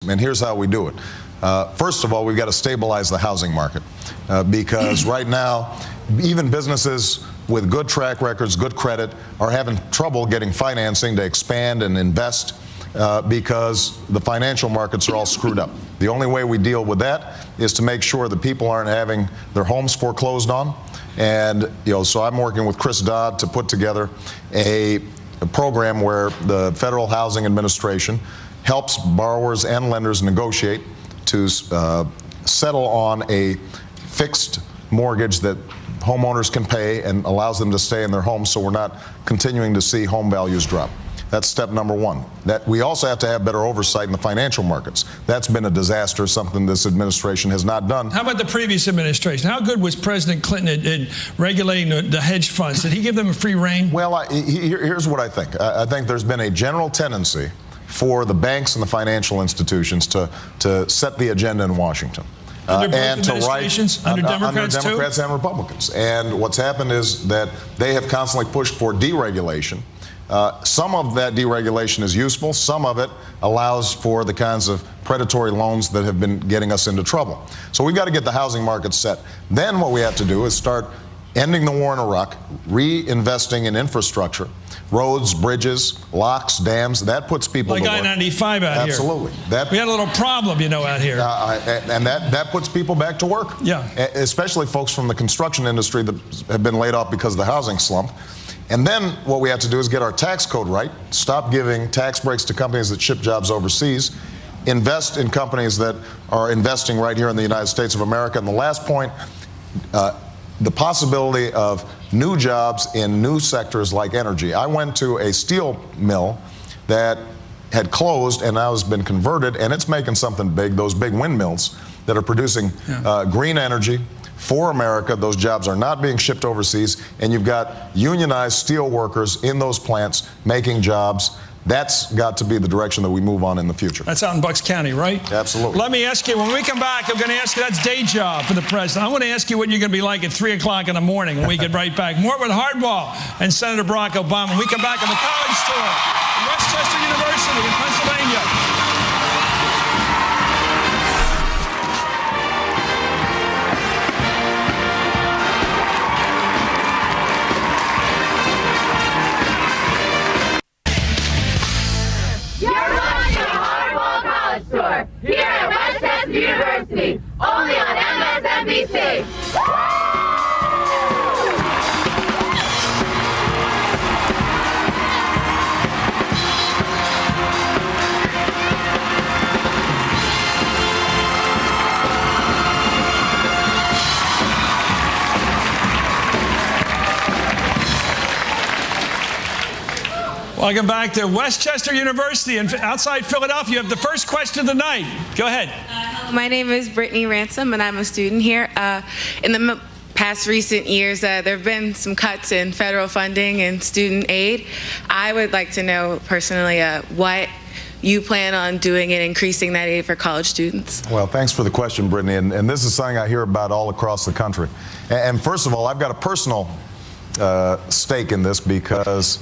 and here's how we do it. First of all, we've got to stabilize the housing market because right now, even businesses with good track records, good credit, are having trouble getting financing to expand and invest because the financial markets are all screwed up. The only way we deal with that is to make sure that people aren't having their homes foreclosed on. And so I'm working with Chris Dodd to put together a program where the Federal Housing Administration helps borrowers and lenders negotiate to settle on a fixed mortgage that homeowners can pay and allows them to stay in their homes, so we're not continuing to see home values drop. That's step number one. That we also have to have better oversight in the financial markets. That's been a disaster, something this administration has not done. How about the previous administration? How good was President Clinton at regulating the hedge funds? Did he give them a free rein? Well, here's what I think. I think there's been a general tendency for the banks and the financial institutions to set the agenda in Washington. And to write under Democrats and Republicans. And what's happened is that they have constantly pushed for deregulation. Some of that deregulation is useful. Some of it allows for the kinds of predatory loans that have been getting us into trouble. So we've got to get the housing market set. Then what we have to do is start ending the war in Iraq, reinvesting in infrastructure, roads, bridges, locks, dams. That puts people to work. Like I-95 out here. Absolutely. We had a little problem, out here. And that puts people back to work. Yeah. Especially folks from the construction industry that have been laid off because of the housing slump. And then what we have to do is get our tax code right, stop giving tax breaks to companies that ship jobs overseas, invest in companies that are investing right here in the United States of America. And the last point, the possibility of new jobs in new sectors like energy. I went to a steel mill that had closed and now has been converted, and it's making something big, those big windmills that are producing green energy for America. Those jobs are not being shipped overseas, and you've got unionized steel workers in those plants making jobs. That's got to be the direction that we move on in the future. That's out in Bucks County, right? Absolutely. Let me ask you, when we come back, I'm going to ask you, that's day job for the president. I want to ask you what you're going to be like at 3 o'clock in the morning when we get right back. More with Hardball and Senator Barack Obama. When we come back on the College Tour at Westchester University in Pennsylvania. Here at Westchester University, only on MSNBC. Welcome back to Westchester University, and outside Philadelphia. You have the first question of the night. Go ahead. My name is Brittany Ransom, and I'm a student here. In the past recent years, there have been some cuts in federal funding and student aid. I would like to know personally what you plan on doing in increasing that aid for college students. Well, thanks for the question, Brittany. And this is something I hear about all across the country. And first of all, I've got a personal stake in this because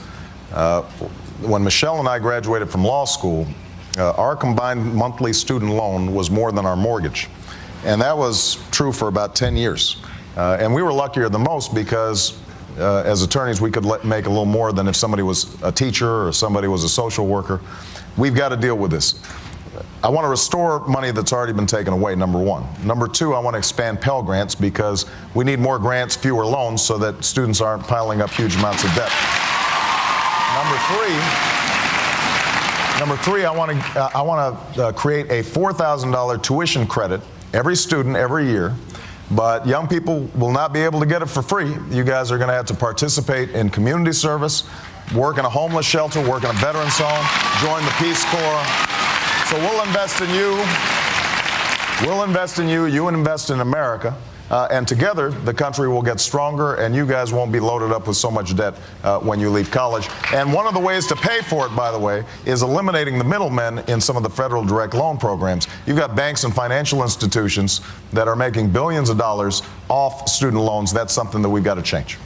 when Michelle and I graduated from law school, our combined monthly student loan was more than our mortgage. And that was true for about 10 years. And we were luckier than most because as attorneys, we could make a little more than if somebody was a teacher or somebody was a social worker. We've got to deal with this. I want to restore money that's already been taken away, number one. Number two, I want to expand Pell Grants because we need more grants, fewer loans, so that students aren't piling up huge amounts of debt. Number three, I want to create a $4,000 tuition credit every student every year, but young people will not be able to get it for free. You guys are going to have to participate in community service, work in a homeless shelter, work in a veterans home, join the Peace Corps. So we'll invest in you. We'll invest in you. You invest in America. And together, the country will get stronger, and you guys won't be loaded up with so much debt when you leave college. And one of the ways to pay for it, by the way, is eliminating the middlemen in some of the federal direct loan programs. You've got banks and financial institutions that are making billions of dollars off student loans. That's something that we've got to change.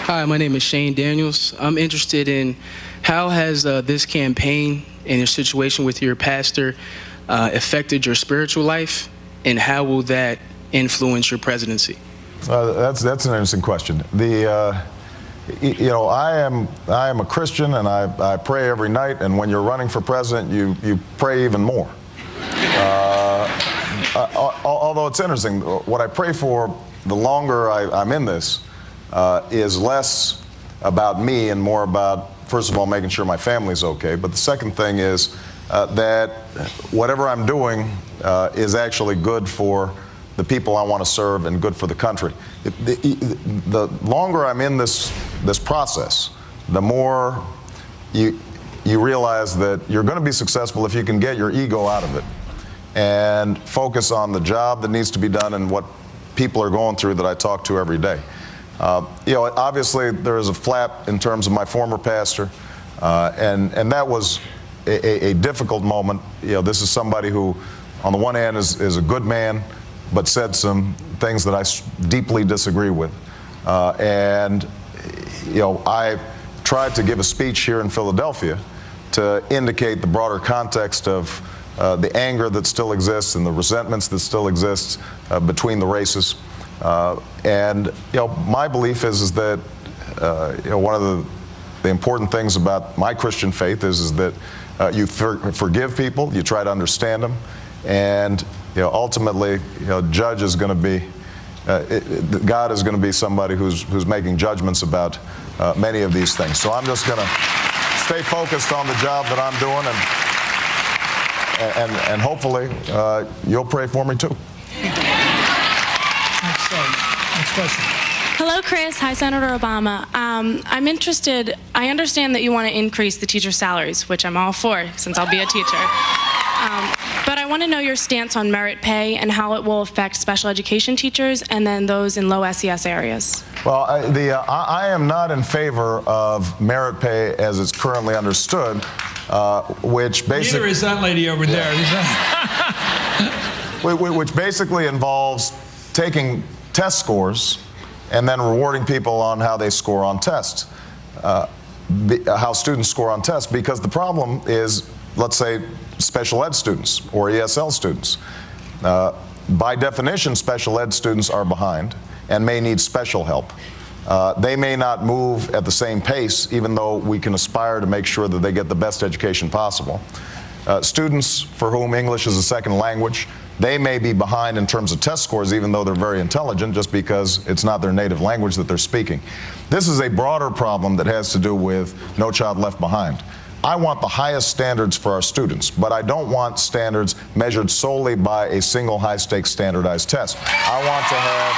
Hi, Hi, my name is Shane Daniels. I'm interested in how has this campaign and your situation with your pastor affected your spiritual life, and how will that influence your presidency? That's an interesting question. You know, I am a Christian, and I pray every night. And when you're running for president, you pray even more. Although it's interesting, what I pray for, the longer I'm in this, is less about me and more about, first of all, making sure my family's okay. But the second thing is that whatever I'm doing is actually good for the people I want to serve and good for the country. The longer I'm in this process, the more you realize that you're going to be successful if you can get your ego out of it and focus on the job that needs to be done and what people are going through that I talk to every day. You know, obviously there is a flap in terms of my former pastor, and that was a difficult moment. You know, this is somebody who, on the one hand, is a good man, but said some things that I deeply disagree with. And, you know, I tried to give a speech here in Philadelphia to indicate the broader context of the anger that still exists and the resentments that still exist between the races. And, you know, my belief is that, you know, one of the important things about my Christian faith is that you forgive people, you try to understand them, and, you know, ultimately, you know, judge is going to be, God is going to be somebody who's making judgments about many of these things. So I'm just going to stay focused on the job that I'm doing, and hopefully you'll pray for me too. Next question. Hello, Chris. Hi, Senator Obama. I'm interested, I understand that you want to increase the teacher salaries, which I'm all for since I'll be a teacher. But I want to know your stance on merit pay and how it will affect special education teachers and then those in low SES areas. Well, I am not in favor of merit pay as it's currently understood, which basically... Neither is that lady over there. Which basically involves taking test scores and then rewarding people on how they score on tests, how students score on tests, because the problem is, let's say, special ed students or ESL students. By definition, special ed students are behind and may need special help. They may not move at the same pace, even though we can aspire to make sure that they get the best education possible. Students for whom English is a second language, they may be behind in terms of test scores, even though they're very intelligent, just because it's not their native language that they're speaking. This is a broader problem that has to do with No Child Left Behind. I want the highest standards for our students, but I don't want standards measured solely by a single high-stakes standardized test. I want to have...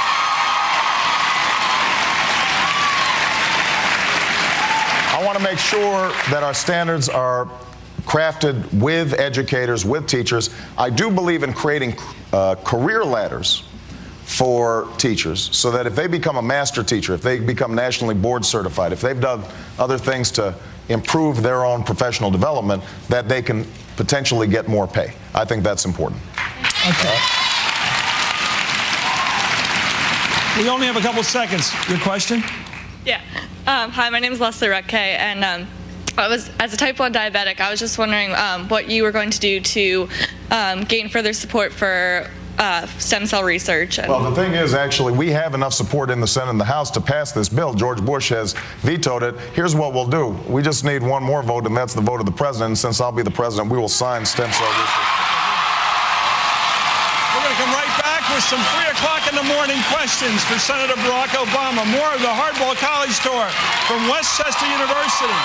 I want to make sure that our standards are crafted with educators, with teachers. I do believe in creating career ladders for teachers so that if they become a master teacher, if they become nationally board certified, if they've done other things to improve their own professional development, that they can potentially get more pay. I think that's important. Okay. We only have a couple seconds. Your question? Yeah. Hi, my name is Leslie Rutkay, and as a type 1 diabetic, I was just wondering what you were going to do to gain further support for stem cell research. Well, the thing is, actually, we have enough support in the Senate and the House to pass this bill. George Bush has vetoed it. Here's what we'll do. We just need one more vote, and that's the vote of the president. And since I'll be the president, we will sign stem cell research. We're going to come right back with some 3 o'clock in the morning questions for Senator Barack Obama. More of the Hardball College Tour from Westchester University.